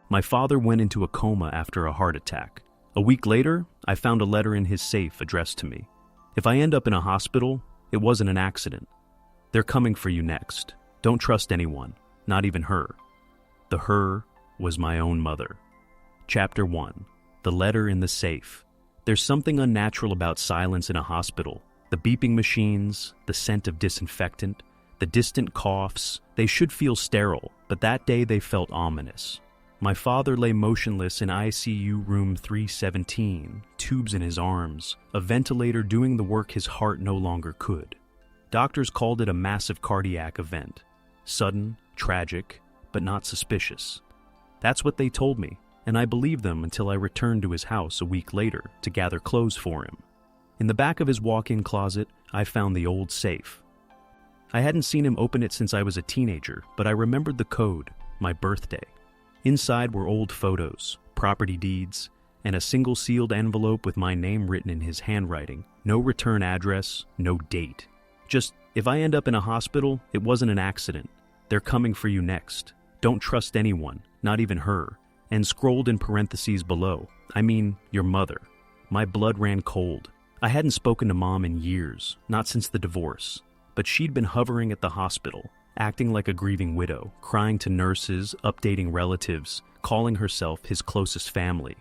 My father went into a coma after a heart attack. A week later, I found a letter in his safe addressed to me. If I end up in a hospital, it wasn't an accident. They're coming for you next. Don't trust anyone, not even her. The her was my own mother. Chapter 1. The letter in the safe. There's something unnatural about silence in a hospital. The beeping machines, the scent of disinfectant, the distant coughs, they should feel sterile, but that day they felt ominous. My father lay motionless in ICU room 317, tubes in his arms, a ventilator doing the work his heart no longer could. Doctors called it a massive cardiac event. Sudden, tragic, but not suspicious. That's what they told me, and I believed them until I returned to his house a week later to gather clothes for him. In the back of his walk-in closet, I found the old safe. I hadn't seen him open it since I was a teenager, but I remembered the code, my birthday. Inside were old photos, property deeds, and a single sealed envelope with my name written in his handwriting. No return address, no date. Just, if I end up in a hospital, it wasn't an accident. They're coming for you next. Don't trust anyone, not even her. And scrolled in parentheses below, I mean, your mother. My blood ran cold. I hadn't spoken to Mom in years, not since the divorce. But she'd been hovering at the hospital, acting like a grieving widow, crying to nurses, updating relatives, calling herself his closest family.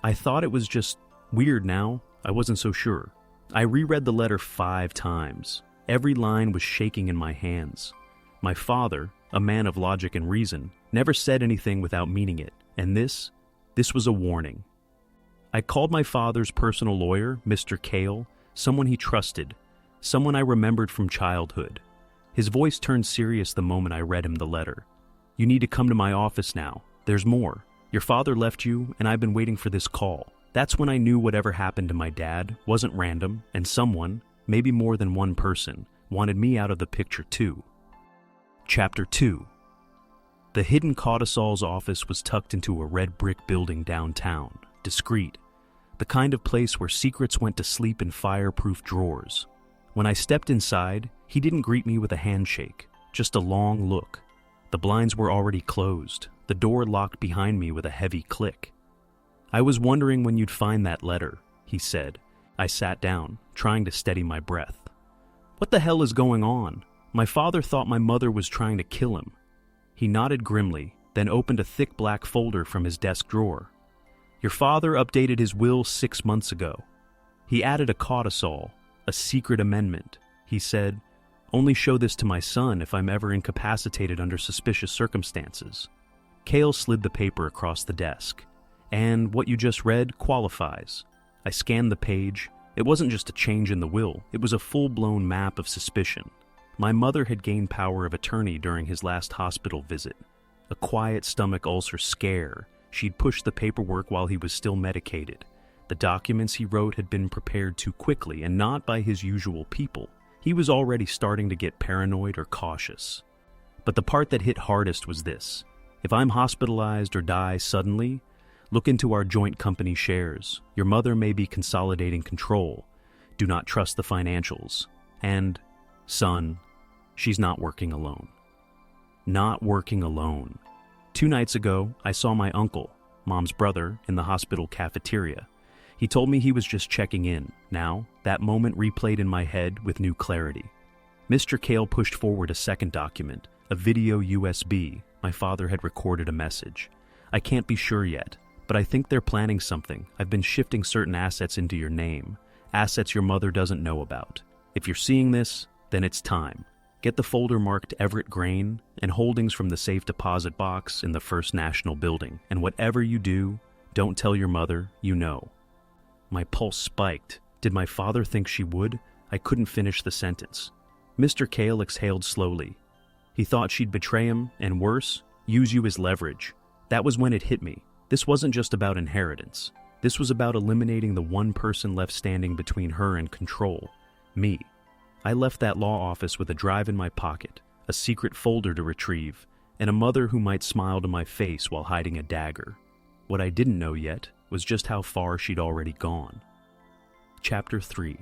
I thought it was just weird now. I wasn't so sure. I reread the letter 5 times. Every line was shaking in my hands. My father, a man of logic and reason, never said anything without meaning it, and this was a warning. I called my father's personal lawyer, Mr. Kale, someone he trusted, someone I remembered from childhood. His voice turned serious the moment I read him the letter. You need to come to my office now. There's more. Your father left you, and I've been waiting for this call. That's when I knew whatever happened to my dad wasn't random, and someone, maybe more than one person, wanted me out of the picture too. Chapter 2. The hidden Caudasol's office was tucked into a red brick building downtown, discreet, the kind of place where secrets went to sleep in fireproof drawers. When I stepped inside, he didn't greet me with a handshake, just a long look. The blinds were already closed, the door locked behind me with a heavy click. I was wondering when you'd find that letter, he said. I sat down, trying to steady my breath. What the hell is going on? My father thought my mother was trying to kill him. He nodded grimly, then opened a thick black folder from his desk drawer. Your father updated his will 6 months ago. He added a codicil, a secret amendment. He said, only show this to my son if I'm ever incapacitated under suspicious circumstances. Cale slid the paper across the desk. And what you just read qualifies. I scanned the page. It wasn't just a change in the will, it was a full-blown map of suspicion. My mother had gained power of attorney during his last hospital visit. A quiet stomach ulcer scare. She'd pushed the paperwork while he was still medicated. The documents he wrote had been prepared too quickly and not by his usual people. He was already starting to get paranoid or cautious. But the part that hit hardest was this. If I'm hospitalized or die suddenly, look into our joint company shares. Your mother may be consolidating control. Do not trust the financials. And, son, she's not working alone. Not working alone. 2 nights ago, I saw my uncle, Mom's brother, in the hospital cafeteria. He told me he was just checking in. Now, that moment replayed in my head with new clarity. Mr. Kale pushed forward a second document, a video USB. My father had recorded a message. I can't be sure yet, but I think they're planning something. I've been shifting certain assets into your name, assets your mother doesn't know about. If you're seeing this, then it's time. Get the folder marked Everett Grain and holdings from the safe deposit box in the First National Building. And whatever you do, don't tell your mother you know. My pulse spiked. Did my father think she would? I couldn't finish the sentence. Mr. Kale exhaled slowly. He thought she'd betray him, and worse, use you as leverage. That was when it hit me. This wasn't just about inheritance. This was about eliminating the one person left standing between her and control. Me. I left that law office with a drive in my pocket, a secret folder to retrieve, and a mother who might smile to my face while hiding a dagger. What I didn't know yet was just how far she'd already gone. Chapter 3.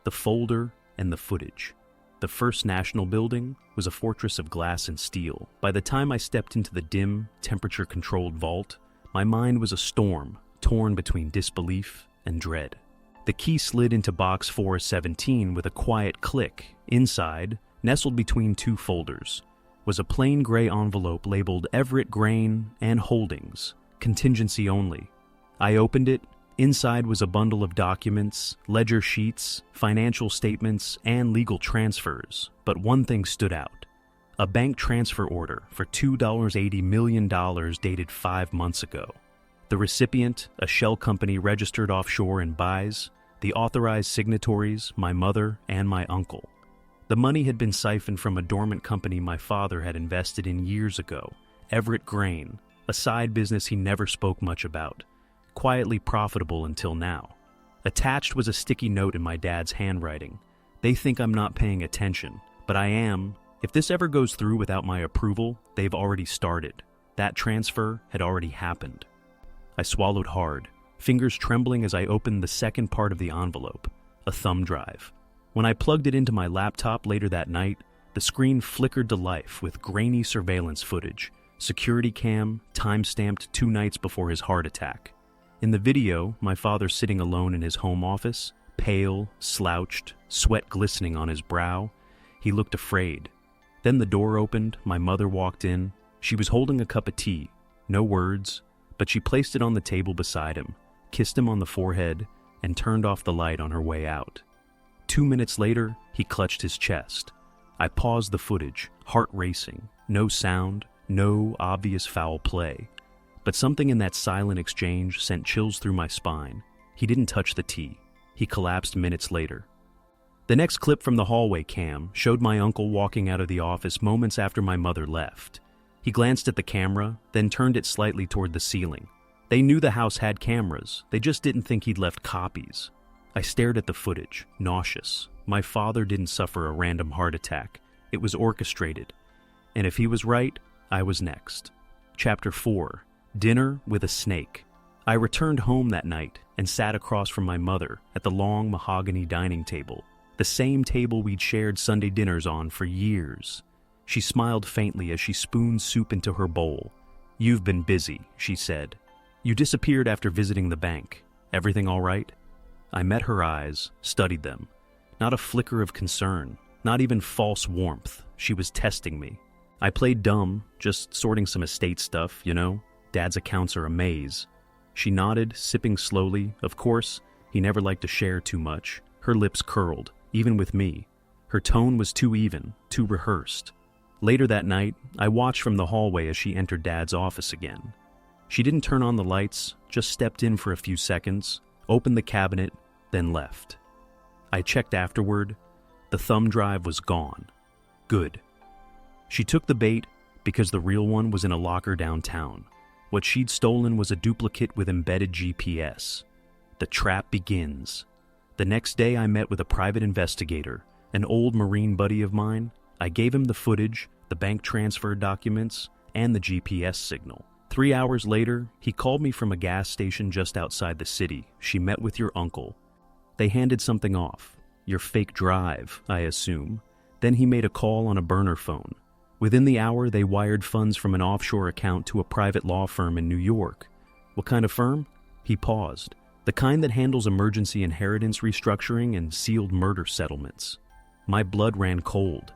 The folder and the footage. The First National Building was a fortress of glass and steel. By the time I stepped into the dim, temperature-controlled vault, my mind was a storm, torn between disbelief and dread. The key slid into box 417 with a quiet click. Inside, nestled between two folders, was a plain gray envelope labeled Everett Grain and Holdings, contingency only. I opened it. Inside was a bundle of documents, ledger sheets, financial statements, and legal transfers. But one thing stood out: a bank transfer order for $2.80 million dated 5 months ago. The recipient, a shell company registered offshore in Baez. The authorized signatories, my mother and my uncle. The money had been siphoned from a dormant company my father had invested in years ago, Everett Grain, a side business he never spoke much about, quietly profitable until now. Attached was a sticky note in my dad's handwriting. They think I'm not paying attention, but I am. If this ever goes through without my approval, they've already started. That transfer had already happened. I swallowed hard, fingers trembling as I opened the second part of the envelope, a thumb drive. When I plugged it into my laptop later that night, the screen flickered to life with grainy surveillance footage, security cam, time-stamped 2 nights before his heart attack. In the video, my father sitting alone in his home office, pale, slouched, sweat glistening on his brow. He looked afraid. Then the door opened, my mother walked in. She was holding a cup of tea, no words, but she placed it on the table beside him, kissed him on the forehead, and turned off the light on her way out. 2 minutes later, he clutched his chest. I paused the footage, heart racing, no sound, no obvious foul play. But something in that silent exchange sent chills through my spine. He didn't touch the tea. He collapsed minutes later. The next clip from the hallway cam showed my uncle walking out of the office moments after my mother left. He glanced at the camera, then turned it slightly toward the ceiling. They knew the house had cameras. They just didn't think he'd left copies. I stared at the footage, nauseous. My father didn't suffer a random heart attack. It was orchestrated. And if he was right, I was next. Chapter 4. Dinner with a Snake. I returned home that night and sat across from my mother at the long mahogany dining table, the same table we'd shared Sunday dinners on for years. She smiled faintly as she spooned soup into her bowl. "You've been busy," she said. "You disappeared after visiting the bank. Everything all right?" I met her eyes, studied them. Not a flicker of concern, not even false warmth. She was testing me. I played dumb, just sorting some estate stuff, you know. Dad's accounts are a maze. She nodded, sipping slowly. Of course, he never liked to share too much. Her lips curled, even with me. Her tone was too even, too rehearsed. Later that night, I watched from the hallway as she entered Dad's office again. She didn't turn on the lights, just stepped in for a few seconds, opened the cabinet, then left. I checked afterward. The thumb drive was gone. Good. She took the bait because the real one was in a locker downtown. What she'd stolen was a duplicate with embedded GPS. The trap begins. The next day I met with a private investigator, an old Marine buddy of mine. I gave him the footage, the bank transfer documents, and the GPS signal. 3 hours later, he called me from a gas station just outside the city. "She met with your uncle." They handed something off. Your fake drive, I assume. Then he made a call on a burner phone. Within the hour, they wired funds from an offshore account to a private law firm in New York. What kind of firm? He paused. The kind that handles emergency inheritance restructuring and sealed murder settlements. My blood ran cold.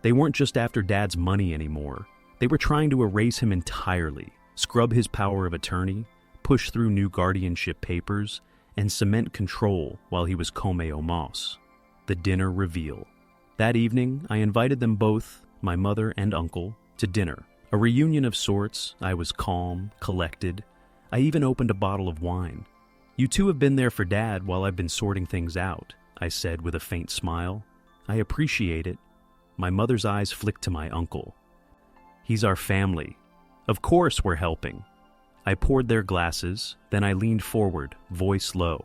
They weren't just after Dad's money anymore. They were trying to erase him entirely, scrub his power of attorney, push through new guardianship papers, and cement control while he was Coma Omos. The dinner reveal. That evening, I invited them both, my mother and uncle, to dinner. A reunion of sorts. I was calm, collected. I even opened a bottle of wine. "You two have been there for Dad while I've been sorting things out," I said with a faint smile. "I appreciate it." My mother's eyes flicked to my uncle. "He's our family. Of course we're helping." I poured their glasses, then I leaned forward, voice low.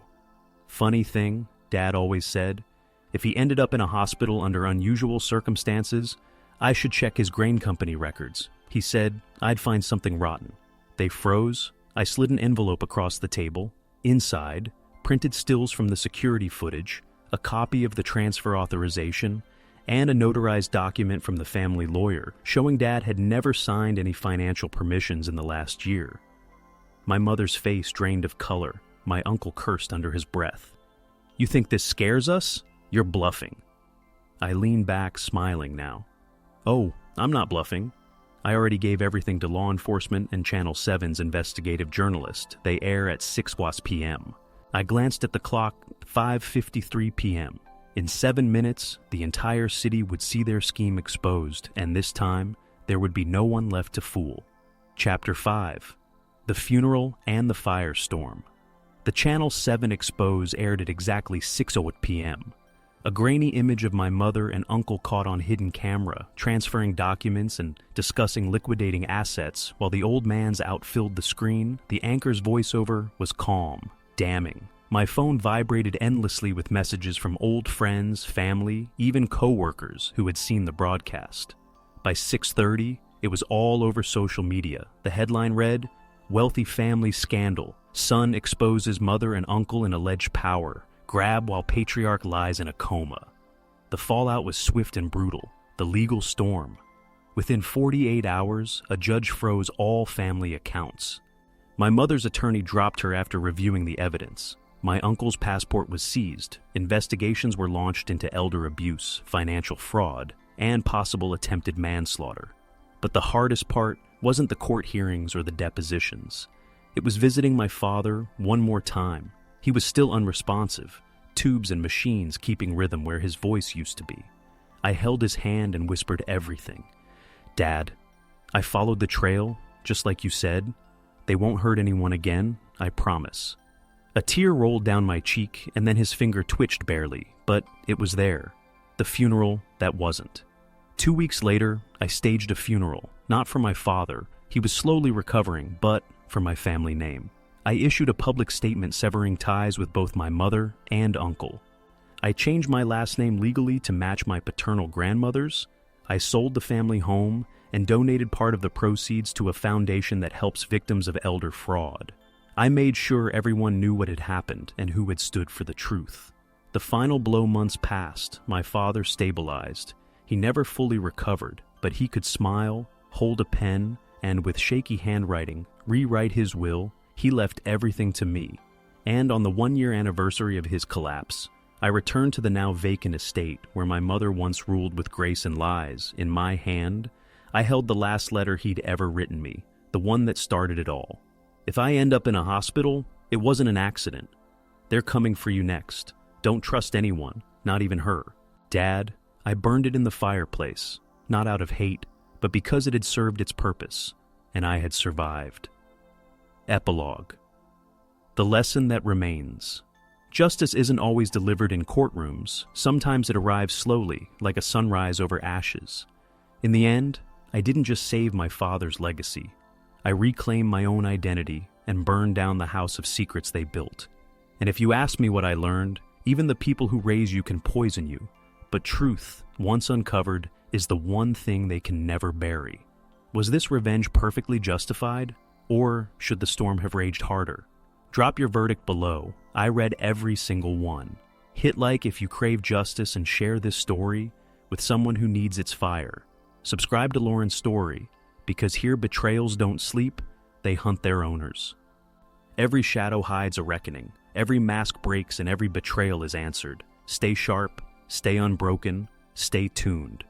"Funny thing," Dad always said, "if he ended up in a hospital under unusual circumstances, I should check his grain company records. He said I'd find something rotten." They froze. I slid an envelope across the table. Inside, printed stills from the security footage, a copy of the transfer authorization, and a notarized document from the family lawyer showing Dad had never signed any financial permissions in the last year. My mother's face drained of color. My uncle cursed under his breath. "You think this scares us? You're bluffing." I leaned back, smiling now. "Oh, I'm not bluffing. I already gave everything to law enforcement and Channel 7's investigative journalist. They air at 6 p.m. I glanced at the clock, 5:53 p.m. In 7 minutes, the entire city would see their scheme exposed, and this time, there would be no one left to fool. Chapter 5. The Funeral and the Firestorm. The Channel 7 expose aired at exactly 6:08 p.m. A grainy image of my mother and uncle caught on hidden camera, transferring documents and discussing liquidating assets while the old man's outfilled the screen. The anchor's voiceover was calm, damning. My phone vibrated endlessly with messages from old friends, family, even co-workers who had seen the broadcast. By 6:30, it was all over social media. The headline read, "Wealthy Family Scandal. Son exposes mother and uncle in alleged power. Grab while patriarch lies in a coma." The fallout was swift and brutal. The legal storm. Within 48 hours, a judge froze all family accounts. My mother's attorney dropped her after reviewing the evidence. My uncle's passport was seized. Investigations were launched into elder abuse, financial fraud, and possible attempted manslaughter. But the hardest part wasn't the court hearings or the depositions. It was visiting my father one more time. He was still unresponsive, tubes and machines keeping rhythm where his voice used to be. I held his hand and whispered everything. "Dad, I followed the trail, just like you said. They won't hurt anyone again, I promise." A tear rolled down my cheek, and then his finger twitched barely, but it was there. The funeral that wasn't. 2 weeks later, I staged a funeral, not for my father. He was slowly recovering, but for my family name. I issued a public statement severing ties with both my mother and uncle. I changed my last name legally to match my paternal grandmother's. I sold the family home and donated part of the proceeds to a foundation that helps victims of elder fraud. I made sure everyone knew what had happened and who had stood for the truth. The final blow months passed. My father stabilized. He never fully recovered, but he could smile, hold a pen, and with shaky handwriting, rewrite his will. He left everything to me. And on the 1-year anniversary of his collapse, I returned to the now vacant estate where my mother once ruled with grace and lies. In my hand, I held the last letter he'd ever written me, the one that started it all. "If I end up in a hospital, it wasn't an accident. They're coming for you next. Don't trust anyone, not even her. Dad, I burned it in the fireplace, not out of hate, but because it had served its purpose, and I had survived." Epilogue. The lesson that remains. Justice isn't always delivered in courtrooms. Sometimes it arrives slowly, like a sunrise over ashes. In the end, I didn't just save my father's legacy. I reclaimed my own identity and burned down the house of secrets they built. And if you ask me what I learned, even the people who raise you can poison you. But truth, once uncovered, is the one thing they can never bury. Was this revenge perfectly justified? Or should the storm have raged harder? Drop your verdict below. I read every single one. Hit like if you crave justice and share this story with someone who needs its fire. Subscribe to Lauren's Story, because here betrayals don't sleep, they hunt their owners. Every shadow hides a reckoning. Every mask breaks and every betrayal is answered. Stay sharp, stay unbroken, stay tuned.